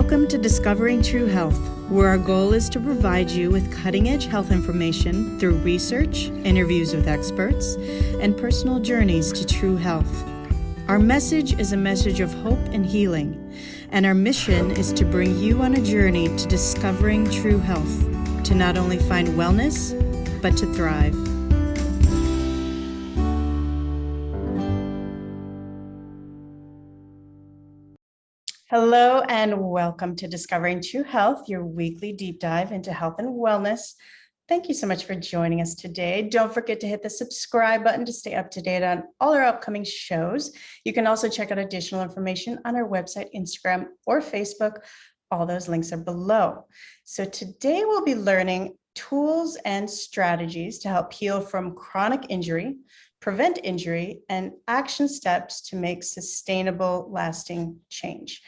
Welcome to Discovering True Health, where our goal is to provide you with cutting-edge health information through research, interviews with experts, and personal journeys to true health. Our message is a message of hope and healing, and our mission is to bring you on a journey to discovering true health, to not only find wellness, but to thrive. Hello and welcome to Discovering True Health, your weekly deep dive into health and wellness. Thank you so much for joining us today. Don't forget to hit the subscribe button to stay up to date on all our upcoming shows. You can also check out additional information on our website, Instagram, or Facebook. All those links are below. So today we'll be learning tools and strategies to help heal from chronic injury, prevent injury, and action steps to make sustainable, lasting change.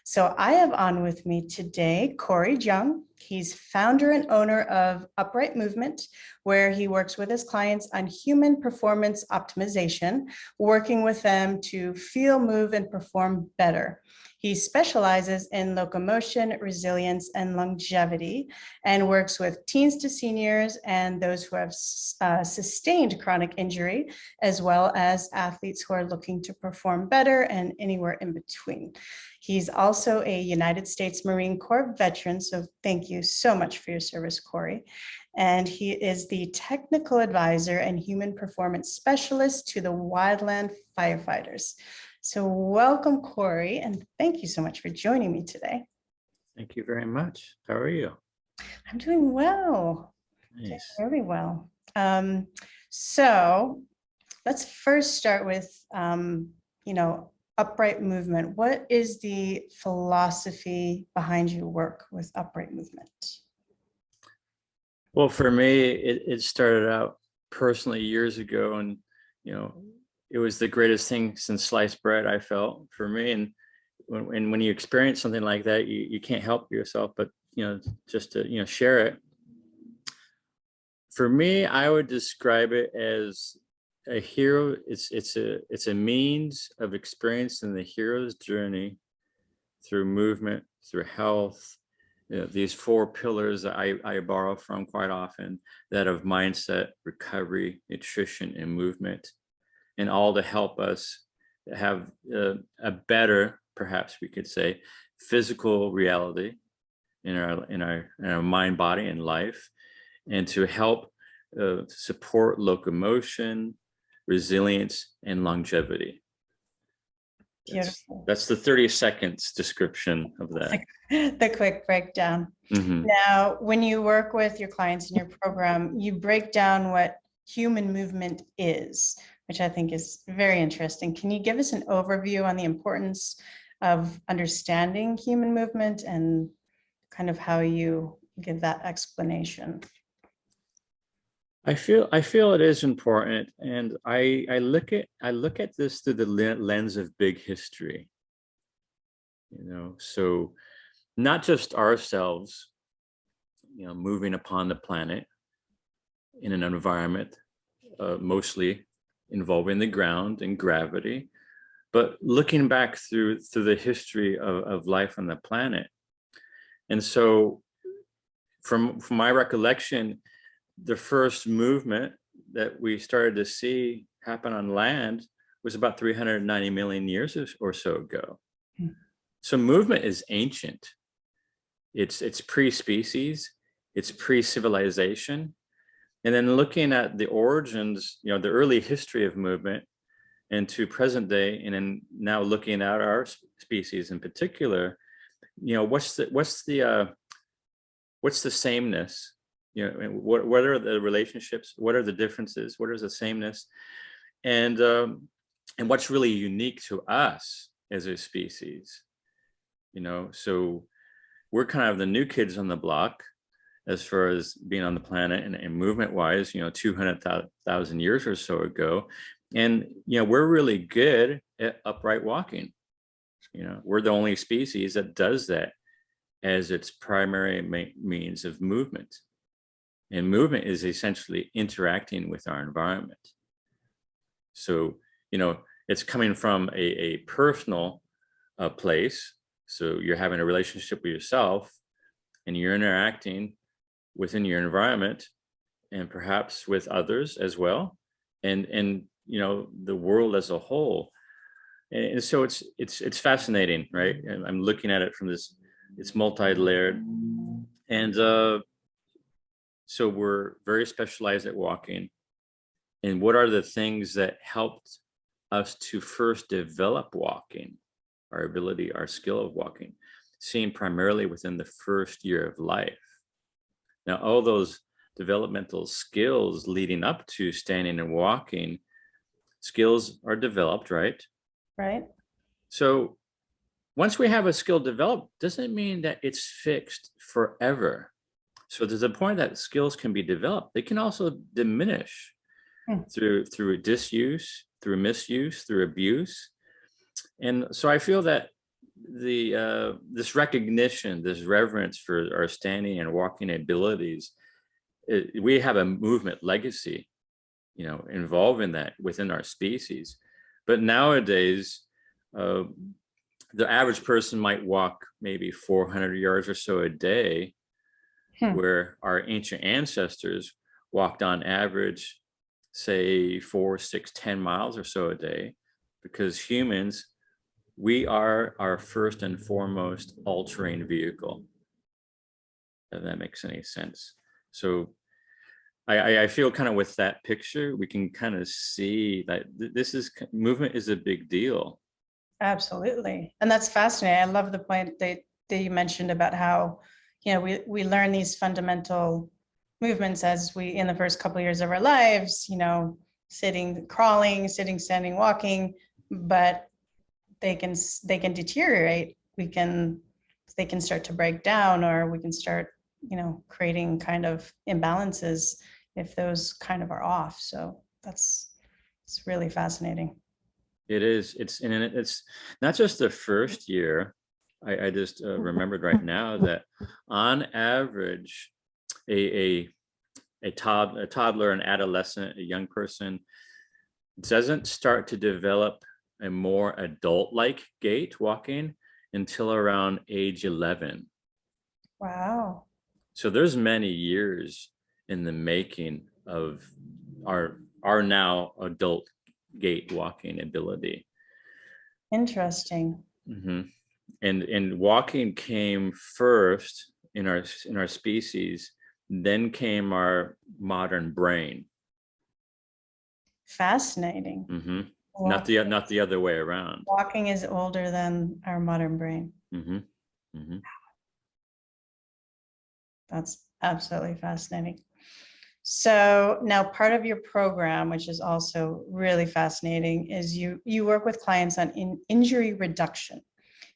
So I have on with me today, Cory Jung. He's founder and owner of Upright Movement, where he works with his clients on human performance optimization, working with them to feel, move, and perform better. He specializes in locomotion, resilience, and longevity, and works with teens to seniors and those who have sustained chronic injury, as well as athletes who are looking to perform better and anywhere in between. He's also a United States Marine Corps veteran, so thank you so much for your service, Cory. And he is the technical advisor and human performance specialist to the Wildland Firefighters. So welcome, Cory, and thank you so much for joining me today. Thank you very much. How are you? I'm doing well. Nice. Doing really well. So let's first start with, Upright Movement. What is the philosophy behind your work with Upright Movement? Well, for me, it started out personally years ago, and it was the greatest thing since sliced bread, I felt, for me. And when you experience something like that, you can't help yourself but just to share it. For me, I would describe it as a hero. It's a means of experiencing the hero's journey through movement, through health. These four pillars that I borrow from quite often, that of mindset, recovery, nutrition, and movement, and all to help us have a better, perhaps we could say, physical reality in our mind, body, and life, and to help support locomotion, resilience, and longevity. Beautiful. That's the 30 seconds description of that. The quick breakdown. Mm-hmm. Now, when you work with your clients in your program, you break down what human movement is, which I think is very interesting. Can you give us an overview on the importance of understanding human movement and kind of how you give that explanation? I feel it is important, and I look at this through the lens of big history. So not just ourselves, moving upon the planet in an environment mostly involving the ground and gravity, but looking back through the history of life on the planet. And so from my recollection, the first movement that we started to see happen on land was about 390 million years or so ago. Mm-hmm. So movement is ancient. It's pre-species, it's pre-civilization. And then looking at the origins, the early history of movement into present day, and then now looking at our species in particular, what's the sameness? What are the relationships? What are the differences? What is the sameness? And what's really unique to us as a species? So we're kind of the new kids on the block as far as being on the planet and movement wise, 200,000 years or so ago. And, we're really good at upright walking. We're the only species that does that as its primary means of movement. And movement is essentially interacting with our environment. So, it's coming from a personal place. So you're having a relationship with yourself, and you're interacting within your environment, and perhaps with others as well, and the world as a whole. And so it's fascinating, right? And I'm looking at it from this, it's multi-layered. And so we're very specialized at walking. And what are the things that helped us to first develop walking, our ability, our skill of walking, seen primarily within the first year of life. Now, all those developmental skills leading up to standing and walking, skills are developed, right? Right. So once we have a skill developed, doesn't mean that it's fixed forever. So there's a point that skills can be developed. They can also diminish through disuse, through misuse, through abuse. And so I feel that this recognition, this reverence for our standing and walking abilities, we have a movement legacy, involved in that within our species. But nowadays, the average person might walk maybe 400 yards or so a day, where our ancient ancestors walked on average, say 4, 6, 10 miles or so a day, because humans, we are our first and foremost all-terrain vehicle. If that makes any sense. So I feel kind of with that picture, we can kind of see that movement is a big deal. Absolutely. And that's fascinating. I love the point that you mentioned about how, we learn these fundamental movements as we, in the first couple of years of our lives, sitting, crawling, sitting, standing, walking, but they can deteriorate. They can start to break down, or we can start, creating kind of imbalances if those kind of are off. So it's really fascinating. It is. It's not just the first year. I just remembered right now that on average, a toddler, an adolescent, a young person doesn't start to develop a more adult-like gait walking until around age 11. Wow. So there's many years in the making of our now adult gait walking ability. Interesting. Mm-hmm. And walking came first in our species, then came our modern brain. Fascinating. Mm-hmm. Not the other way around. Walking is older than our modern brain. Mm-hmm. Mm-hmm. That's absolutely fascinating. So now part of your program, which is also really fascinating, is you work with clients on injury reduction.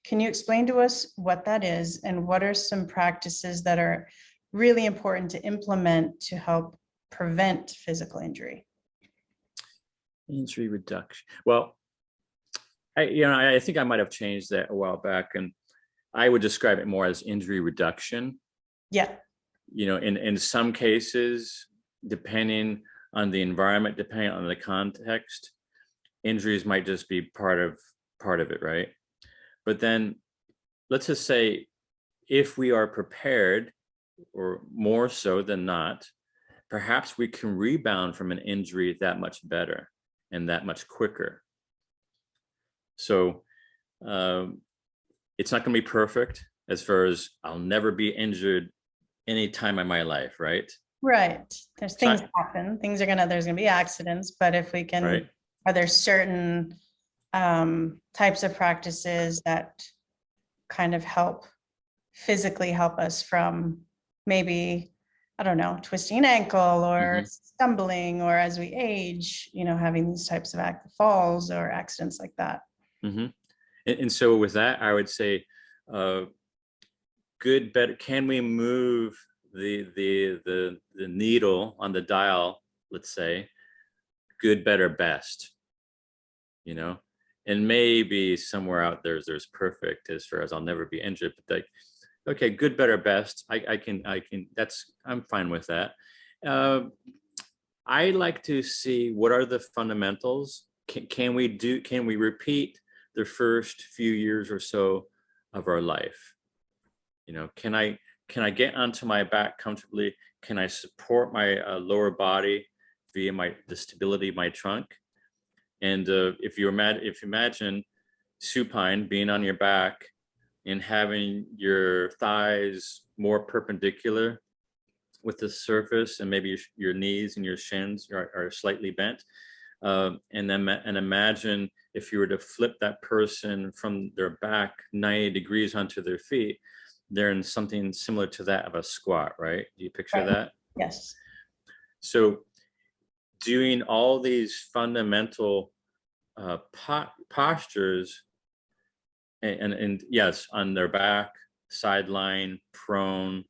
Can you explain to us what that is, and what are some practices that are really important to implement to help prevent physical injury? Injury reduction. Well, I think I might have changed that a while back, and I would describe it more as injury reduction. Yeah. In some cases, depending on the environment, depending on the context, injuries might just be part of it, right? But then let's just say, if we are prepared, or more so than not, perhaps we can rebound from an injury that much better and that much quicker. So it's not going to be perfect, as far as I'll never be injured any time in my life, right? Right. There's things happen. There's gonna be accidents, but if we can, right. Are there certain types of practices that kind of physically help us from maybe, I don't know, twisting an ankle or stumbling, or as we age, having these types of falls or accidents like that? Mm-hmm. And so with that, I would say, good, better. Can we move the needle on the dial? Let's say, good, better, best. And maybe somewhere out there's perfect, as far as I'll never be injured. But like, okay, good, better, best. I can. I'm fine with that. I like to see what are the fundamentals. Can we repeat the first few years or so of our life. Can I get onto my back comfortably? Can I support my lower body via the stability of my trunk? And if you imagine supine, being on your back and having your thighs more perpendicular with the surface, and maybe your knees and your shins are slightly bent. And imagine if you were to flip that person from their back 90 degrees onto their feet, they're in something similar to that of a squat, right? Do you picture Right. that? Yes. So doing all these fundamental postures, and yes, on their back, sideline, prone,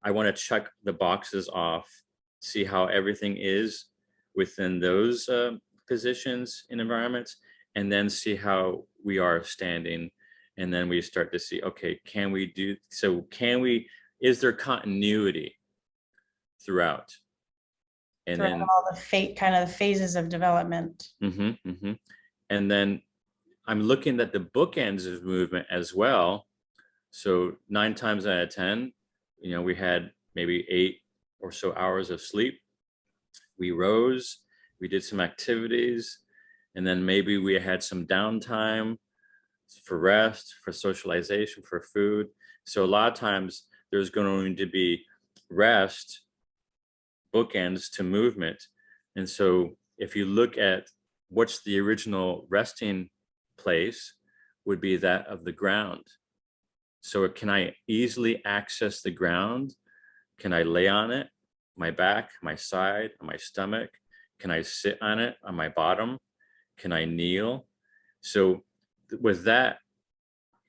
I want to check the boxes off, see how everything is within those positions and environments, and then see how we are standing. And then we start to see, okay, is there continuity throughout? And Throughout then all the phases of development. And then I'm looking at the bookends of movement as well. So 9 times out of 10, we had maybe 8 or so hours of sleep. We rose, we did some activities, and then maybe we had some downtime for rest, for socialization, for food. So a lot of times there's going to be rest, bookends to movement. And so if you look at what's the original resting place, would be that of the ground. So can I easily access the ground? Can I lay on it, my back, my side, on my stomach? Can I sit on it, on my bottom? Can I kneel? So with that,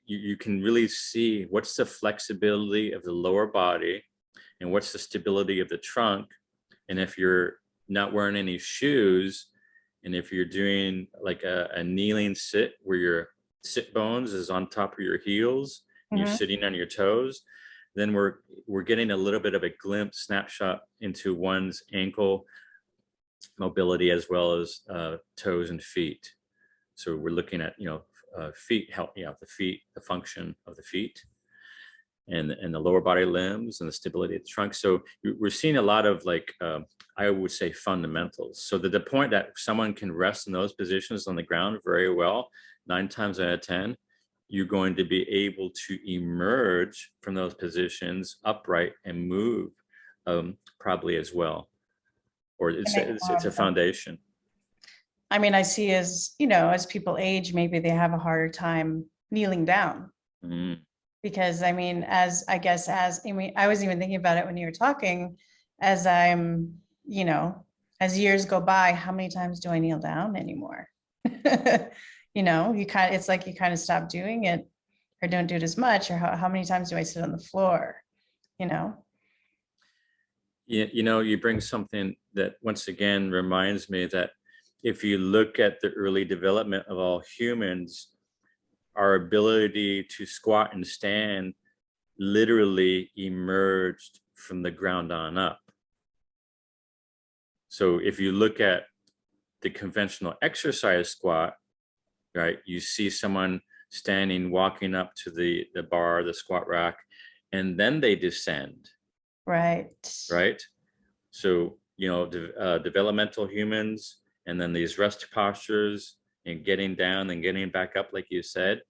you can really see what's the flexibility of the lower body and what's the stability of the trunk. And if you're not wearing any shoes, and if you're doing like a kneeling sit where your sit bones is on top of your heels, and you're sitting on your toes, then we're getting a little bit of a glimpse, snapshot into one's ankle mobility as well as toes and feet. So we're looking at feet, the feet, the function of the feet, and the lower body limbs, and the stability of the trunk. So we're seeing a lot of I would say fundamentals. So the point that someone can rest in those positions on the ground very well, 9 times out of 10, you're going to be able to emerge from those positions upright and move probably as well. Or it's a foundation. I mean, I see as people age, maybe they have a harder time kneeling down. Because I was even thinking about it when you were talking, as as years go by, how many times do I kneel down anymore? It's like you kind of stop doing it or don't do it as much, or how many times do I sit on the floor? You bring something that once again reminds me that if you look at the early development of all humans, our ability to squat and stand literally emerged from the ground on up. So if you look at the conventional exercise squat, right, you see someone standing, walking up to the bar, the squat rack, and then they descend. Right. So, developmental humans, and then these rest postures, and getting down and getting back up, like you said.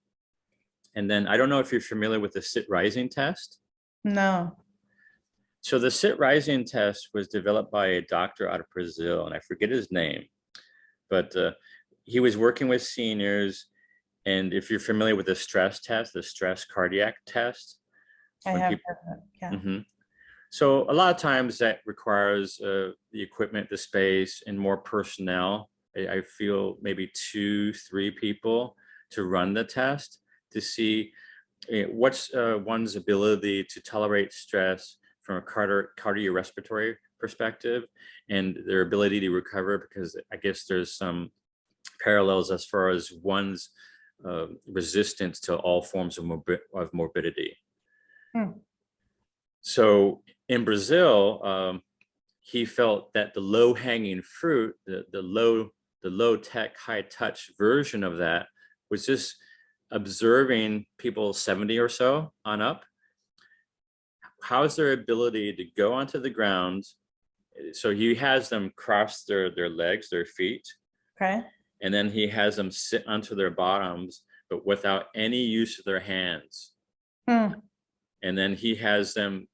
And then I don't know if you're familiar with the sit rising test. No. So the sit rising test was developed by a doctor out of Brazil, and I forget his name, but he was working with seniors. And if you're familiar with the stress test, the stress cardiac test, I have heard of it. Yeah. So a lot of times that requires the equipment, the space, and more personnel. I feel maybe 2-3 people to run the test to see what's one's ability to tolerate stress from a cardiorespiratory perspective, and their ability to recover, because I guess there's some parallels as far as one's resistance to all forms of morbidity. So in Brazil, he felt that the low-hanging fruit, the low tech, high touch version of that was just observing people 70 or so on up, how's their ability to go onto the ground. So he has them cross their legs, their feet, Okay. and then he has them sit onto their bottoms, but without any use of their hands. Hmm. And then he has them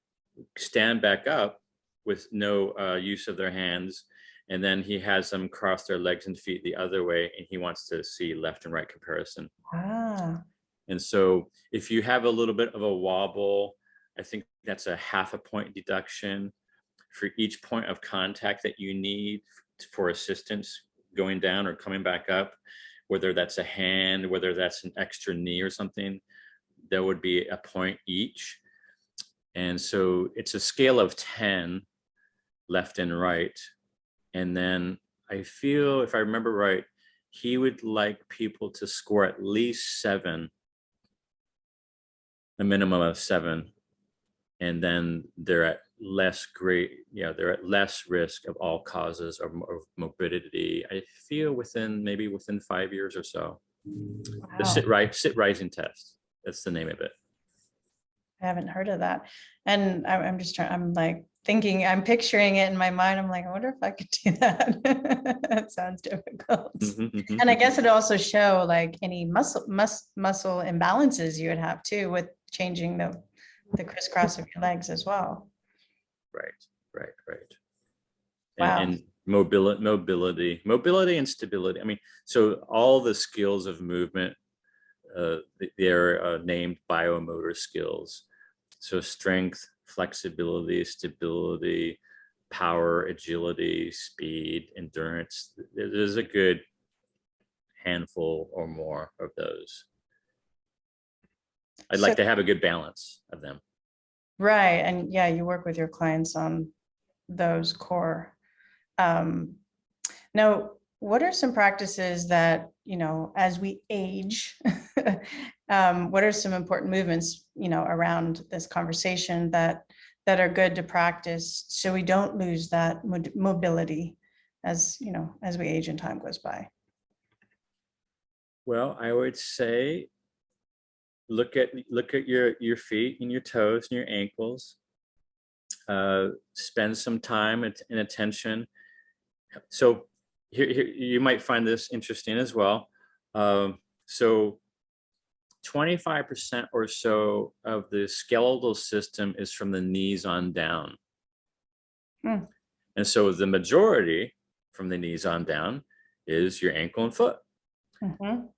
stand back up with no use of their hands. And then he has them cross their legs and feet the other way. And he wants to see left and right comparison. Ah. And so if you have a little bit of a wobble, I think that's a 0.5 point deduction for each point of contact that you need for assistance going down or coming back up, whether that's a hand, whether that's an extra knee or something, that would be a point each. And so it's a scale of 10 left and right. And then I feel, if I remember right, he would like people to score at least 7, a minimum of 7. And then they're at less they're at less risk of all causes of morbidity. I feel maybe within 5 years or so. Wow. The sit rising test. That's the name of it. I haven't heard of that. And I'm just trying, I'm like thinking, I'm picturing it in my mind. I'm like, I wonder if I could do that. That sounds difficult. And I guess it also show like any muscle imbalances you would have too with changing the crisscross of your legs as well. Right. Wow. And mobility and stability. I mean, so all the skills of movement, they're named biomotor skills. So strength, flexibility, stability, power, agility, speed, endurance. There's a good handful or more of those. I'd like to have a good balance of them. Right. And yeah, you work with your clients on those core. Now, what are some practices that, as we age, what are some important movements, around this conversation that are good to practice so we don't lose that mobility as we age and time goes by? Well, I would say look at your feet and your toes and your ankles. Spend some time and attention. So here you might find this interesting as well. So 25% or so of the skeletal system is from the knees on down. And so the majority from the knees on down is your ankle and foot.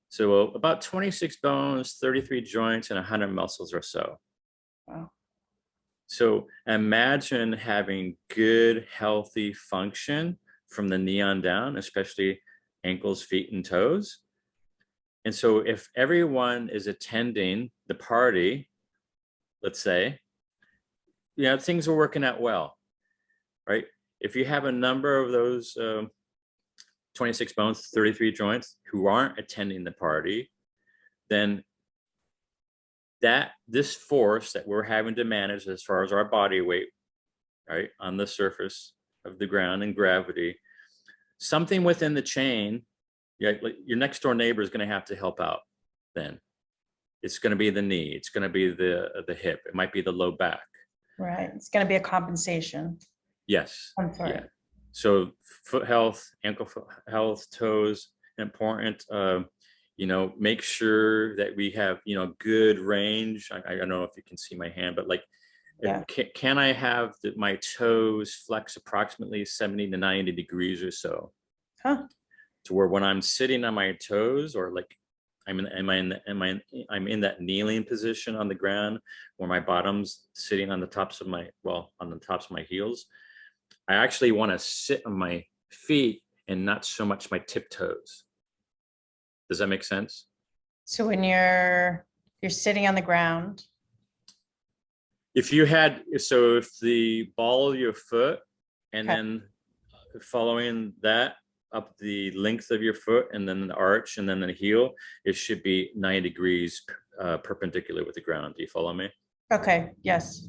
So about 26 bones, 33 joints, and 100 muscles or so. Wow. So imagine having good, healthy function from the knee on down, especially ankles, feet, and toes. And so if everyone is attending the party, let's say, things are working out well, right? If you have a number of those 26 bones, 33 joints who aren't attending the party, then this force that we're having to manage as far as our body weight, right, on the surface of the ground and gravity, something within the chain, like your next door neighbor is going to have to help out. Then it's going to be the knee, it's going to be the hip, it might be the low back. Right, it's going to be a compensation. Yes. I'm sorry. Yeah. So foot health, ankle health, toes, important. Make sure that we have good range. I don't know if you can see my hand, but like, yeah. Can I have my toes flex approximately 70 to 90 degrees or so? To where when I'm sitting on my toes, or like I'm in that kneeling position on the ground where my bottom's sitting on the tops of my heels. I actually want to sit on my feet and not so much my tiptoes. Does that make sense? So when you're sitting on the ground. If the ball of your foot and then following that up the length of your foot and then the arch and then the heel, it should be 90 degrees perpendicular with the ground. Do you follow me? Okay. Yes.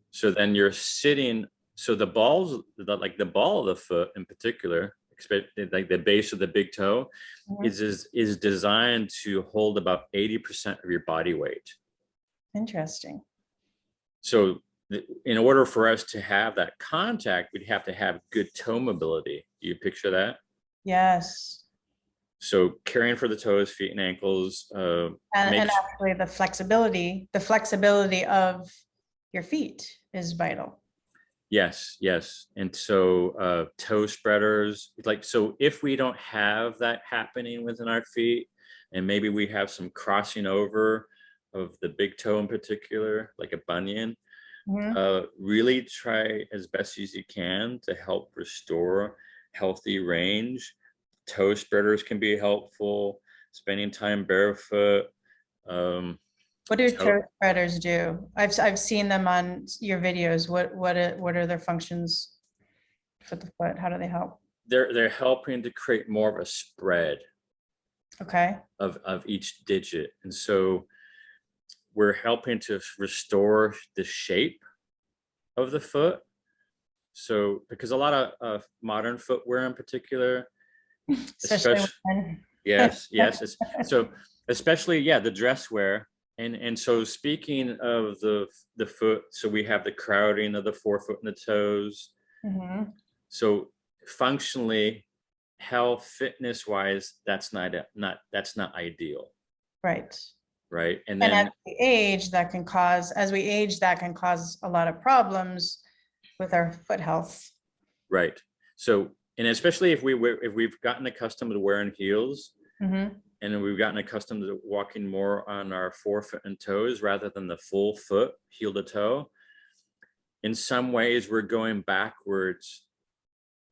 So then you're sitting. So the ball of the foot in particular, like the base of the big toe, Mhm. is designed to hold about 80% of your body weight. Interesting. So in order for us to have that contact, we'd have to have good toe mobility. Do you picture that? Yes. So caring for the toes, feet, and ankles. And actually the flexibility of your feet is vital. Yes, yes. And so toe spreaders, like, so if we don't have that happening within our feet, and maybe we have some crossing over of the big toe in particular, like a bunion, Mhm. really try as best as you can to help restore healthy range. Toe spreaders can be helpful, spending time barefoot. Um, What do toe, toe spreaders do? I've seen them on your videos. What are their functions for the foot? How do they help? they're helping to create more of a spread Okay. of each digit. And so we're helping to restore the shape of the foot. So because a lot of modern footwear in particular, Especially especially, when. yes, so especially, yeah, the dress wear. And so speaking of the foot, so we have the crowding of the forefoot and the toes. Mhm. So functionally, health, fitness wise, that's not ideal, Right. right? And And as then we age, as we age, that can cause a lot of problems with our foot health. right. So, and especially if we've gotten accustomed to wearing heels, Mhm. and we've gotten accustomed to walking more on our forefoot and toes rather than the full foot, heel to toe, in some ways we're going backwards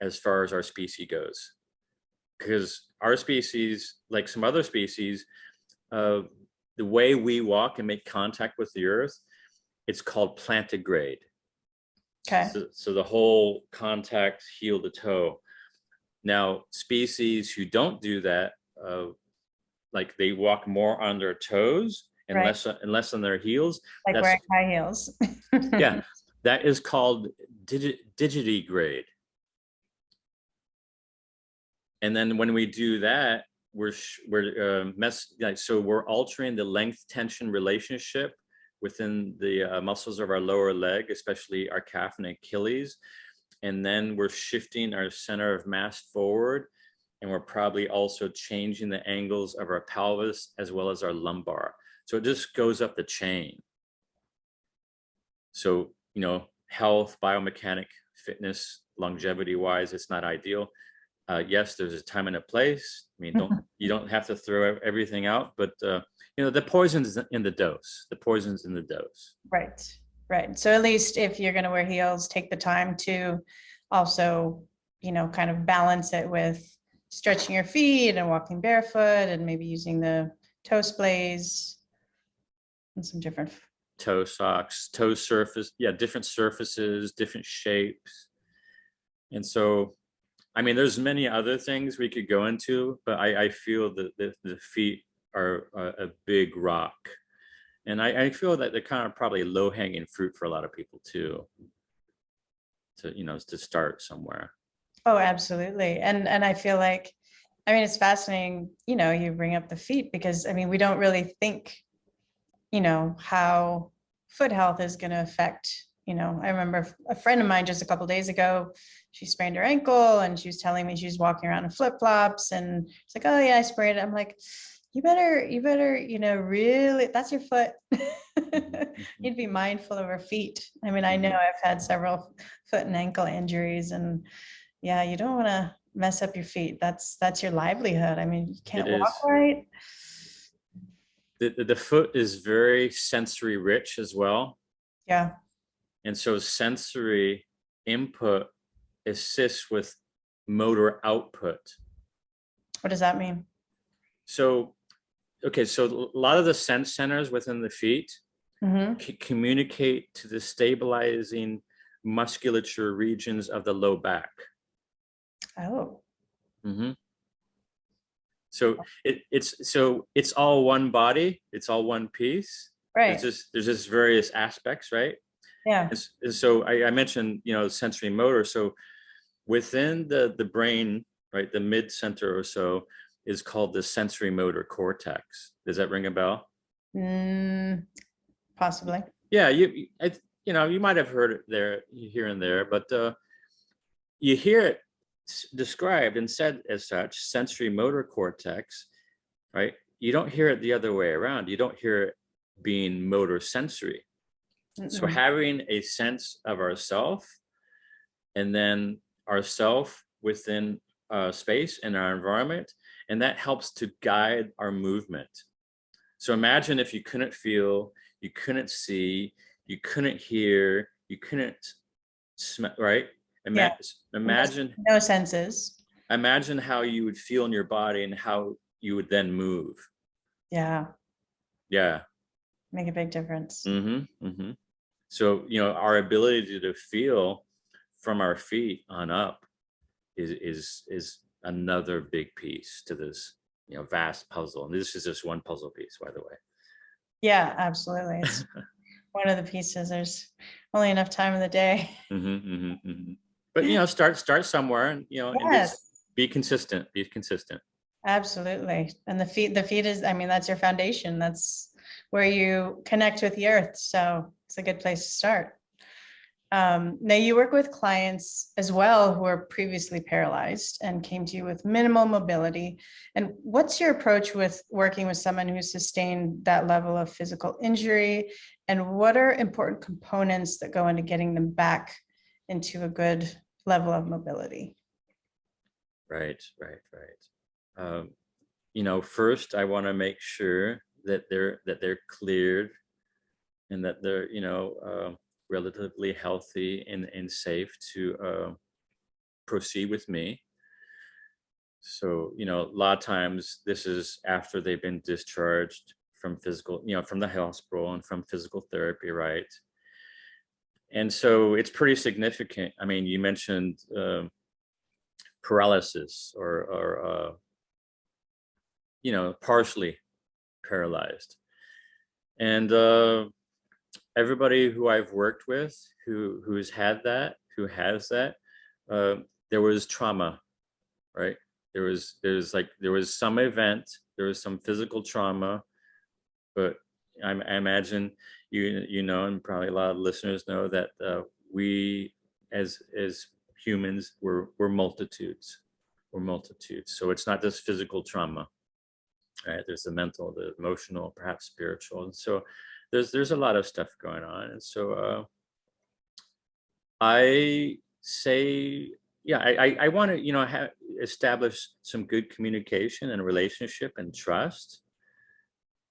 as far as our species goes. Because our species, like some other species, uh, the way we walk and make contact with the earth, it's called plantigrade. Okay. So the whole contact heel to toe. Now, species who don't do that, like they walk more on their toes and Right. less on their heels. Like That's, wearing high heels. yeah, that is called digitigrade. And then when we do that, so we're altering the length tension relationship within the muscles of our lower leg, especially our calf and Achilles. And then we're shifting our center of mass forward, and we're probably also changing the angles of our pelvis as well as our lumbar. So it just goes up the chain. So, health, biomechanic, fitness, longevity wise, it's not ideal. Yes, there's a time and a place. I mean, you don't have to throw everything out, but the poison's in the dose. The poison's in the dose. Right. Right. So at least if you're going to wear heels, take the time to also, kind of balance it with stretching your feet and walking barefoot and maybe using the toe splays and some different. Toe socks, toe surface, yeah, different surfaces, different shapes. And so, I mean, there's many other things we could go into, but I feel that the feet are a big rock. And I feel that they're kind of probably low hanging fruit for a lot of people too, to start somewhere. Oh, absolutely. And I feel like, it's fascinating, you bring up the feet because we don't really think, how foot health is going to affect, I remember a friend of mine just a couple of days ago, she sprained her ankle and she was telling me she was walking around in flip-flops and it's like, oh yeah, I sprained it. I'm like, you better, really, that's your foot. You'd be mindful of our feet. I know I've had several foot and ankle injuries and yeah, you don't want to mess up your feet. That's your livelihood. You It can't walk is. right. The foot is very sensory rich as well. Yeah. And so sensory input assists with motor output. What does that mean? So, okay, so a lot of the sense centers within the feet communicate to the stabilizing musculature regions of the low back. Oh, Mm-hmm. So it's all one body, it's all one piece. right. There's just various aspects, right? Yeah. And so I mentioned, sensory motor. So within the brain, right? The mid center or so is called the sensory motor cortex. Does that ring a bell? Possibly. Yeah, you might have heard it there, here and there, but you hear it described and said as such, sensory motor cortex, right? You don't hear it the other way around. You don't hear it being motor sensory. So having a sense of ourself, and then ourself within space and our environment, and that helps to guide our movement. So imagine if you couldn't feel, you couldn't see, you couldn't hear, you couldn't smell, right? Yeah. Imagine No senses. imagine how you would feel in your body and how you would then move. Yeah. Yeah. Make a big difference. So, our ability to feel from our feet on up is another big piece to this, vast puzzle. And this is just one puzzle piece, by the way. Yeah, absolutely. It's one of the pieces. There's only enough time in the day. But start somewhere, and and Yes. just be consistent. Be consistent. Absolutely. And the feet is, I mean, that's your foundation. That's where you connect with the earth. So it's a good place to start. Now you work with clients as well who were previously paralyzed and came to you with minimal mobility. And what's your approach with working with someone who's sustained that level of physical injury? And what are important components that go into getting them back into a good level of mobility? Right. First I want to make sure that they're cleared, and that they're relatively healthy and safe to proceed with me. So a lot of times this is after they've been discharged from from the hospital and from physical therapy, right? And so it's pretty significant. I mean, you mentioned paralysis, or partially paralyzed. And everybody who I've worked with who has that, there was trauma, right? There was some event, there was some physical trauma, but I imagine and probably a lot of listeners know that we as humans, we're multitudes. So it's not just physical trauma, right? There's the mental, the emotional, perhaps spiritual. And so there's a lot of stuff going on. And so I say, yeah, I want to, establish some good communication and relationship and trust,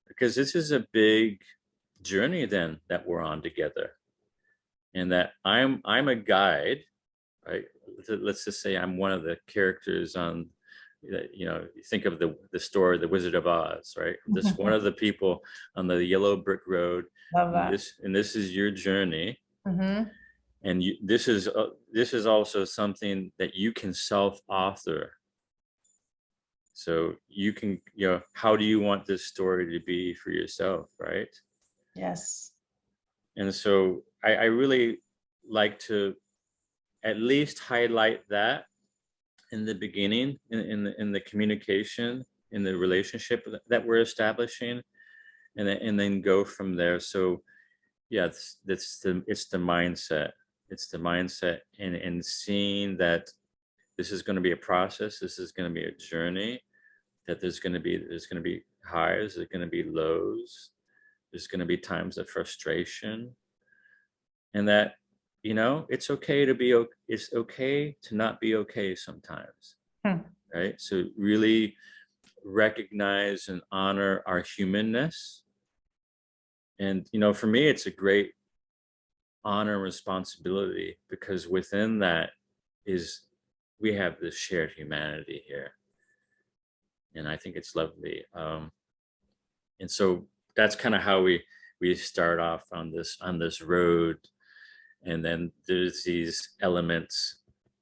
because this is a big journey then that we're on together, and that I'm a guide, right? Let's just say I'm one of the characters on, you think of the story, The Wizard of Oz, right? I'm just one of the people on the yellow brick road. Love that. And this is your journey. And this is also something that you can self-author. So you can, how do you want this story to be for yourself, right? Yes. And so I really like to at least highlight that in the beginning, in the communication, in the relationship that we're establishing, and then go from there. So yeah, it's the mindset. It's the mindset, and seeing that this is going to be a process. This is going to be a journey. That there's going to be highs. There's going to be lows. There's going to be times of frustration, and that it's okay to not be okay sometimes, right? So really recognize and honor our humanness. And for me, it's a great honor and responsibility, because within that we have this shared humanity here, and I think it's lovely. And so that's kind of how we start off on this road. And then there's these elements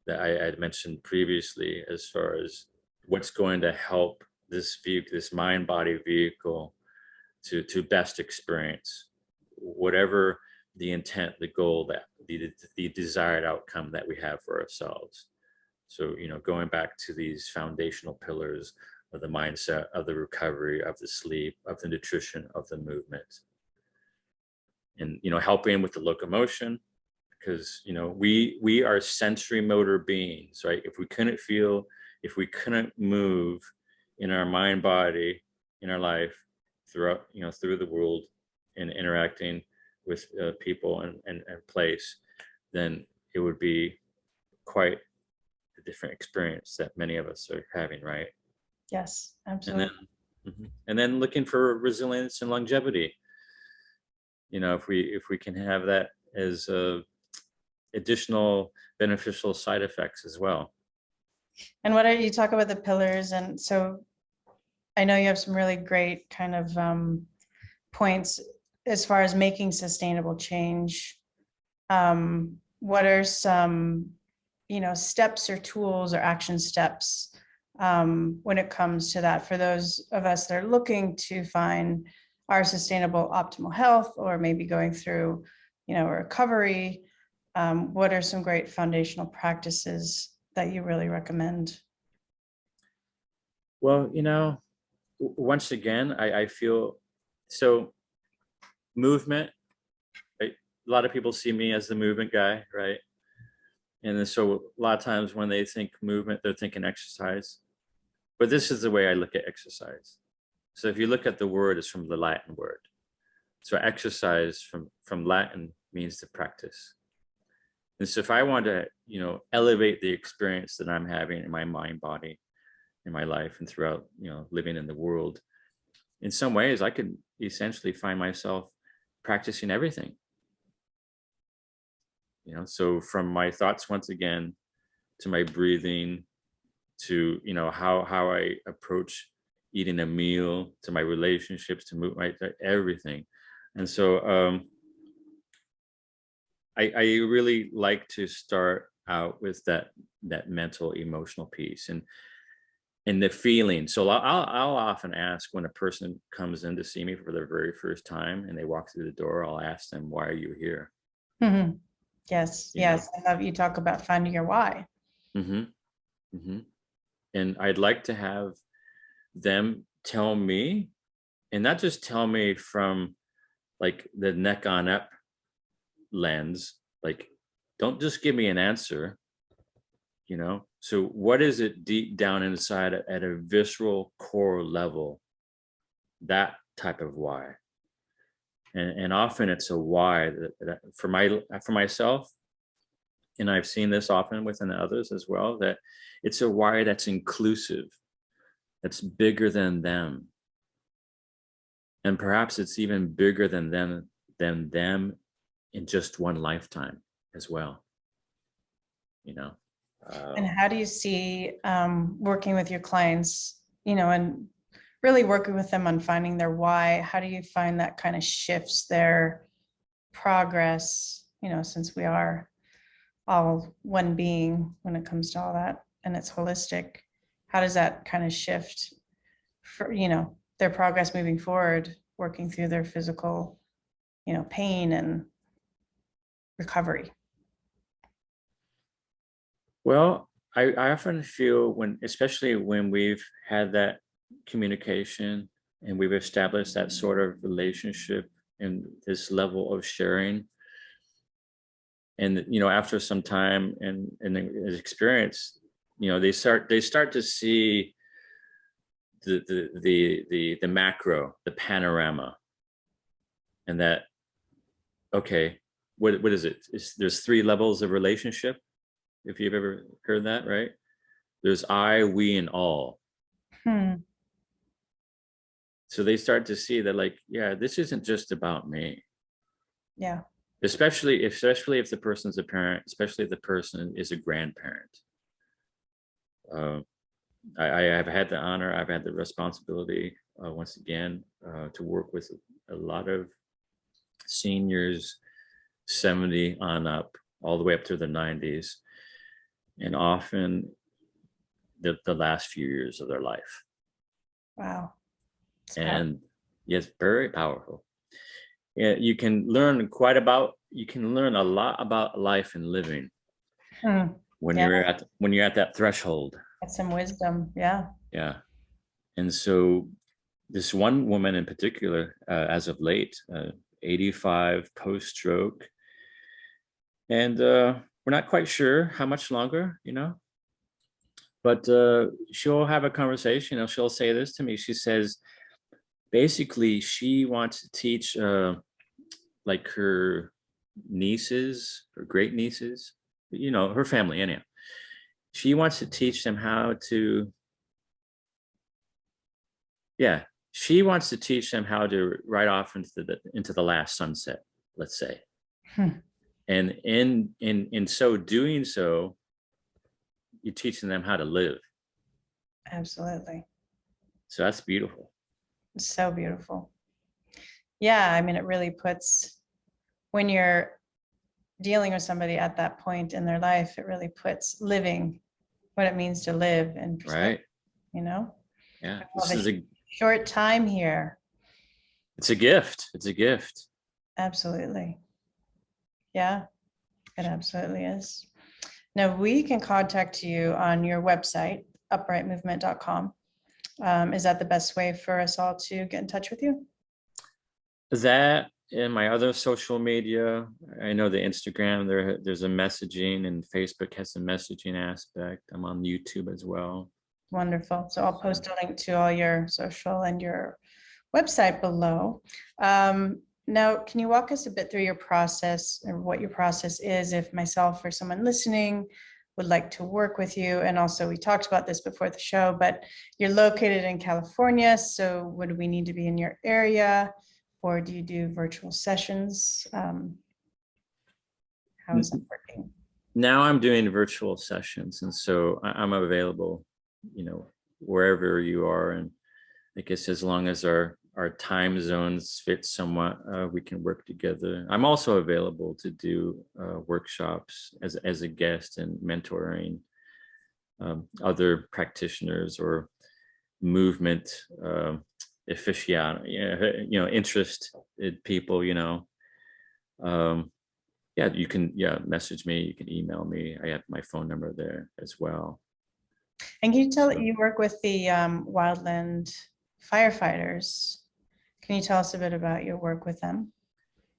that I had mentioned previously, as far as what's going to help this mind-body vehicle to best experience whatever the intent, the goal, that the desired outcome that we have for ourselves. So, going back to these foundational pillars of the mindset, of the recovery, of the sleep, of the nutrition, of the movement, and, helping with the locomotion, because, we are sensory motor beings, right? If we couldn't feel, if we couldn't move in our mind, body, in our life, throughout, through the world, and interacting with people and place, then it would be quite a different experience that many of us are having, right? Yes, And absolutely. then looking for resilience and longevity. If we can have that as additional beneficial side effects as well. And what are you talk about the pillars? And so I know you have some really great kind of points as far as making sustainable change. What are some, steps or tools or action steps when it comes to that for those of us that are looking to find our sustainable optimal health, or maybe going through, recovery? What are some great foundational practices that you really recommend? Well, once again, I feel so movement, right? A lot of people see me as the movement guy, right? And then so a lot of times when they think movement, they're thinking exercise. But this is the way I look at exercise. So if you look at the word, it's from the Latin word. So exercise from Latin means to practice. And so if I want to, elevate the experience that I'm having in my mind, body, in my life, and throughout, living in the world, in some ways, I could essentially find myself practicing everything. So from my thoughts, once again, to my breathing, to, how I approach eating a meal, to my relationships, to move my everything. And so I really like to start out with that mental, emotional piece and the feeling. So I'll often ask when a person comes in to see me for the very first time and they walk through the door, I'll ask them, "Why are you here?" Mhm. Yes, You know? yes. I love you talk about finding your why. hmm hmm And I'd like to have them tell me, and not just tell me from like the neck on up lens, like, don't just give me an answer. So what is it deep down inside at a visceral core level, that type of why? And often it's a why that for myself, and I've seen this often within others as well, that it's a why that's inclusive, that's bigger than them, and perhaps it's even bigger than them in just one lifetime as well. you know And um, how do you see working with your clients, and really working with them on finding their why? How do you find that kind of shifts their progress, since we are all one being when it comes to all that and it's holistic? How does that kind of shift for, their progress moving forward, working through their physical, pain and recovery? well, I often feel when, especially when we've had that communication and we've established that sort of relationship and this level of sharing, and after some time and experience, they start to see the macro, the panorama, and that, okay, what is it? There's three levels of relationship, if you've ever heard that, right? There's I, we, and all. Hmm. So they start to see that, like, yeah, this isn't just about me. Yeah. Especially if the person's a parent, especially if the person is a grandparent. Uh, I have had the honor, I've had the responsibility, once again, to work with a lot of seniors, 70 on up, all the way up to the 90s, and often the last few years of their life. Wow. It's powerful. And yes, very powerful. Yeah, you can learn a lot about life and living. Hmm. when Yeah, you're at that threshold. that's some wisdom. Yeah. Yeah. And so this one woman in particular, as of late, 85 post-stroke, and we're not quite sure how much longer, but she'll have a conversation and she'll say this to me. She says, basically, she wants to teach like her nieces or great nieces, her family anyhow. She wants to teach them how to, yeah, she wants to teach them how to ride off into the last sunset, let's say. Hmm. And in so doing so, you're teaching them how to live. Absolutely. So that's beautiful. It's so beautiful. Yeah, I mean, it really puts, when you're dealing with somebody at that point in their life, it really puts living, what it means to live in perspective, Right. Yeah. This is a short time here. It's a gift. It's a gift. Absolutely. Yeah, it absolutely is. Now we can contact you on your website, uprightmovement.com. Is that the best way for us all to get in touch with you? That and my other social media, I know the Instagram, there's a messaging, and Facebook has a messaging aspect. I'm on YouTube as well. Wonderful. So I'll post a link to all your social and your website below. Now, can you walk us a bit through your process or what your process is if myself or someone listening would like to work with you? And also, we talked about this before the show, but you're located in California. So would we need to be in your area, or do you do virtual sessions? How is that working? Now I'm doing virtual sessions, and so I'm available, wherever you are. And I guess as long as our time zones fit somewhat, we can work together. I'm also available to do workshops as a guest and mentoring other practitioners or movement aficionado, interested people. Yeah, you can message me. You can email me. I have my phone number there as well. And can you tell that you work with the Wildland Firefighters? Can you tell us a bit about your work with them?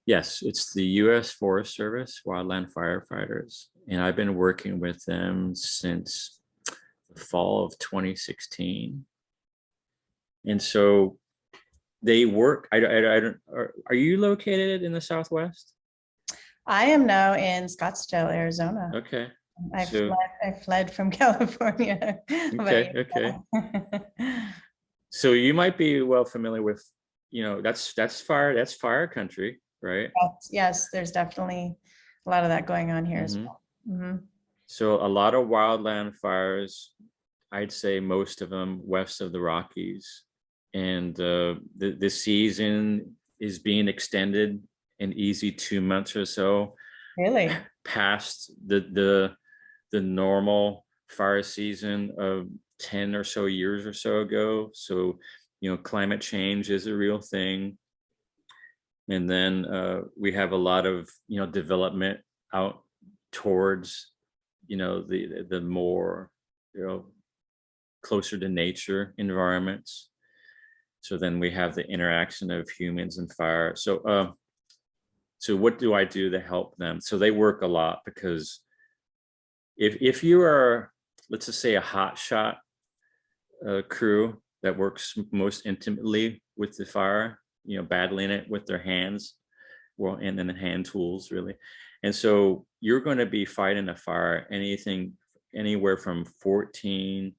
Yes, it's the U.S. Forest Service Wildland Firefighters, and I've been working with them since the fall of 2016. And so they work. I don't. Are you located in the Southwest? I am now in Scottsdale, Arizona. Okay. I fled from California. Okay. So you might be well familiar with, that's fire country, right? Yes, there's definitely a lot of that going on here as well. Mm-hmm. So a lot of wildland fires, I'd say most of them west of the Rockies, and the season is being extended an easy 2 months or so. Really? Past the normal fire season of 10 or so years or so ago. So, climate change is a real thing. And then we have a lot of, development out towards, the more, closer to nature environments. So then we have the interaction of humans and fire. So what do I do to help them? So they work a lot, because if you are, let's just say, a hot shot crew that works most intimately with the fire, battling it with their hands, well, and then the hand tools, really. And so you're going to be fighting a fire anywhere from 14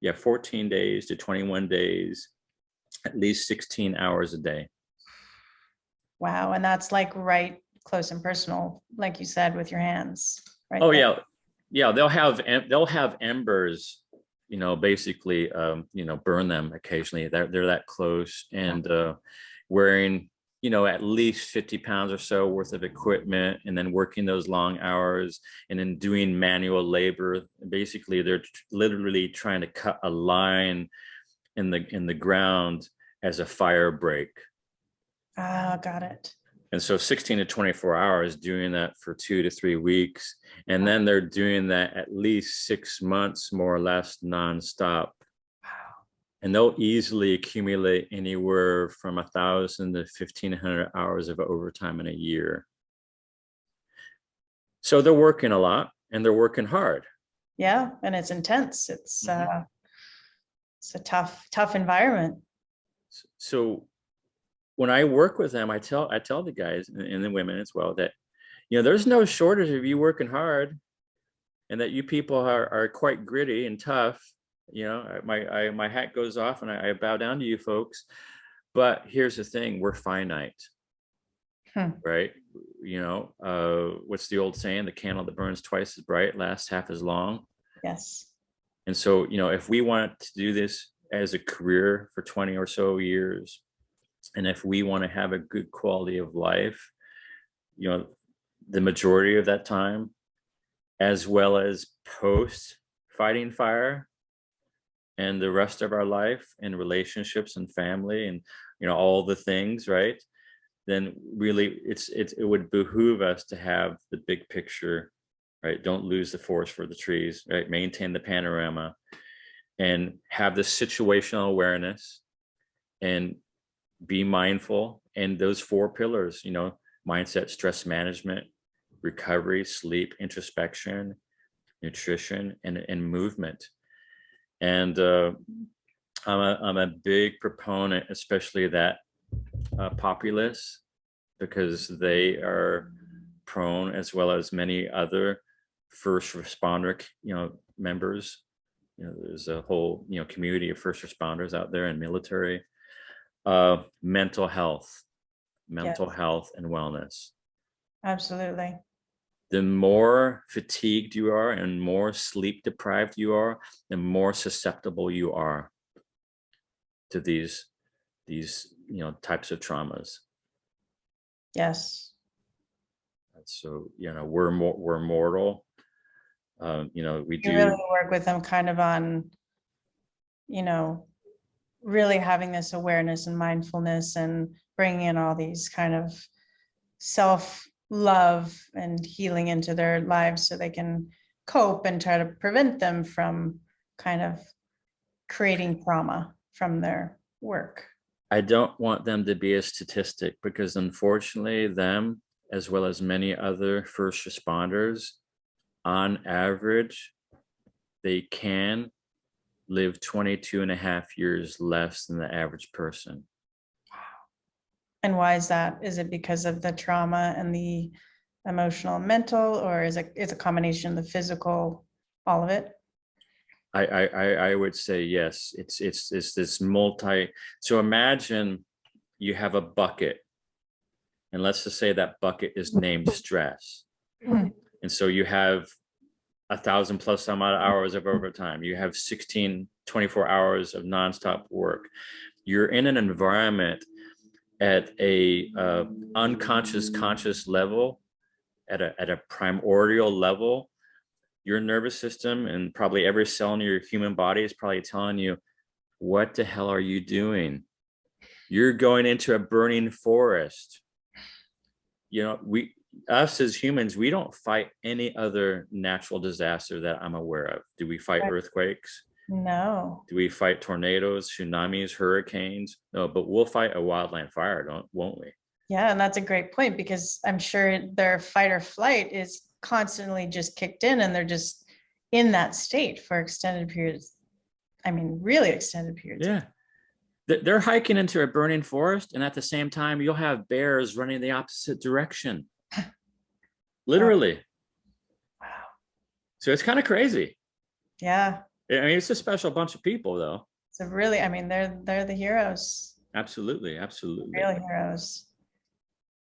days to 21 days, at least 16 hours a day. Wow. And that's like right close and personal, like you said, with your hands. Right. Oh, there. Yeah. They'll have embers, basically, burn them occasionally. They're that close, and wearing, at least 50 pounds or so worth of equipment, and then working those long hours, and then doing manual labor. Basically, they're literally trying to cut a line in the ground as a fire break. Ah, got it. And so 16 to 24 hours doing that for 2 to 3 weeks. And then they're doing that at least 6 months, more or less, nonstop. And they'll easily accumulate anywhere from 1,000 to 1,500 hours of overtime in a year. So they're working a lot and they're working hard. Yeah, and it's intense. It's a tough environment. So when I work with them, I tell the guys and the women as well that, there's no shortage of you working hard, and that you people are quite gritty and tough. My hat goes off and I bow down to you folks. But here's the thing: we're finite, right? What's the old saying? The candle that burns twice as bright lasts half as long. Yes. And so, if we want to do this as a career for 20 or so years, and if we want to have a good quality of life, the majority of that time, as well as post fighting fire and the rest of our life and relationships and family and, all the things, right? Then really it would behoove us to have the big picture, right? Don't lose the forest for the trees, right? Maintain the panorama and have the situational awareness and be mindful. And those 4 pillars, mindset, stress management, recovery, sleep, introspection, nutrition, and movement. And I'm a big proponent, especially that populace, because they are prone, as well as many other first responder, members. There's a whole, community of first responders out there and military. Mental health and wellness. Absolutely. The more fatigued you are and more sleep deprived you are, the more susceptible you are to these types of traumas. Yes. So we're mortal. We do really work with them kind of on, really having this awareness and mindfulness and bringing in all these kind of self-love and healing into their lives so they can cope and try to prevent them from kind of creating trauma from their work. I don't want them to be a statistic, because unfortunately them, as well as many other first responders, on average, they can live 22 and a half years less than the average person. And why is that? Is it because of the trauma and the emotional and mental, or is it's a combination of the physical, all of it? I would say yes. It's this so imagine you have a bucket, and let's just say that bucket is named stress. And so you have 1,000 plus some odd hours of overtime. You have 24 hours of nonstop work. You're in an environment at a conscious level, at a primordial level. Your nervous system and probably every cell in your human body is probably telling you, what the hell are you doing? You're going into a burning forest. Us as humans, we don't fight any other natural disaster that I'm aware of. Do we fight earthquakes? No. Do we fight tornadoes, tsunamis, hurricanes? No, but we'll fight a wildland fire, won't we? Yeah, and that's a great point, because I'm sure their fight or flight is constantly just kicked in, and they're just in that state for extended periods. I mean, really extended periods. Yeah. They're hiking into a burning forest, and at the same time, you'll have bears running the opposite direction. Literally. Wow. So it's kind of crazy. Yeah. I mean, it's a special bunch of people, though. So really, I mean, they're the heroes. Absolutely. Real heroes.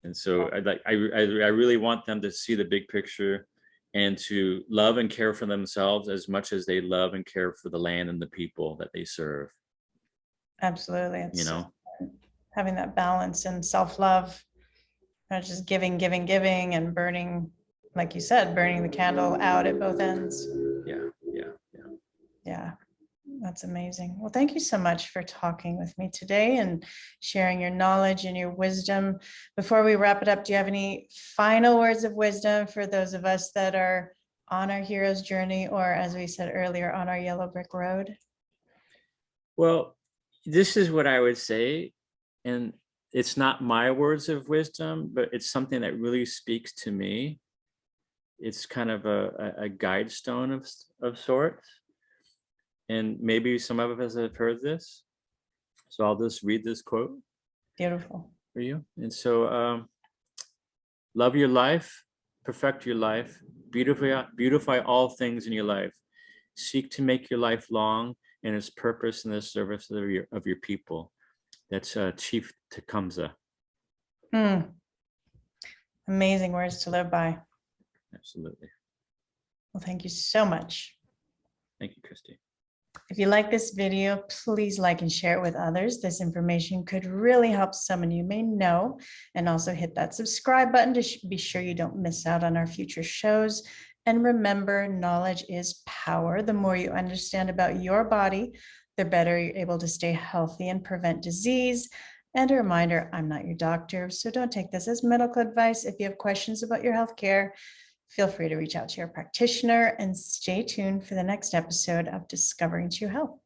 And so I really want them to see the big picture and to love and care for themselves as much as they love and care for the land and the people that they serve. Absolutely. It's having that balance and self-love, not just giving and burning, like you said, burning the candle out at both ends. Yeah. Yeah. That's amazing. Well, thank you so much for talking with me today and sharing your knowledge and your wisdom. Before we wrap it up, do you have any final words of wisdom for those of us that are on our hero's journey, or as we said earlier, on our yellow brick road? Well, this is what I would say, and it's not my words of wisdom, but it's something that really speaks to me. It's kind of a guide stone of sorts. And maybe some of us have heard this. So I'll just read this quote Beautiful. for you. And so, love your life, perfect your life, beautify all things in your life. Seek to make your life long and its purpose in the service of your people. That's Chief Tecumseh. Amazing words to live by. Absolutely. Well, thank you so much. Thank you, Christy. If you like this video, please like and share it with others. This information could really help someone you may know. And also hit that subscribe button to be sure you don't miss out on our future shows. And remember, knowledge is power. The more you understand about your body, the better you're able to stay healthy and prevent disease. And a reminder, I'm not your doctor, so don't take this as medical advice. If you have questions about your healthcare, feel free to reach out to your practitioner, and stay tuned for the next episode of Discovering True Health.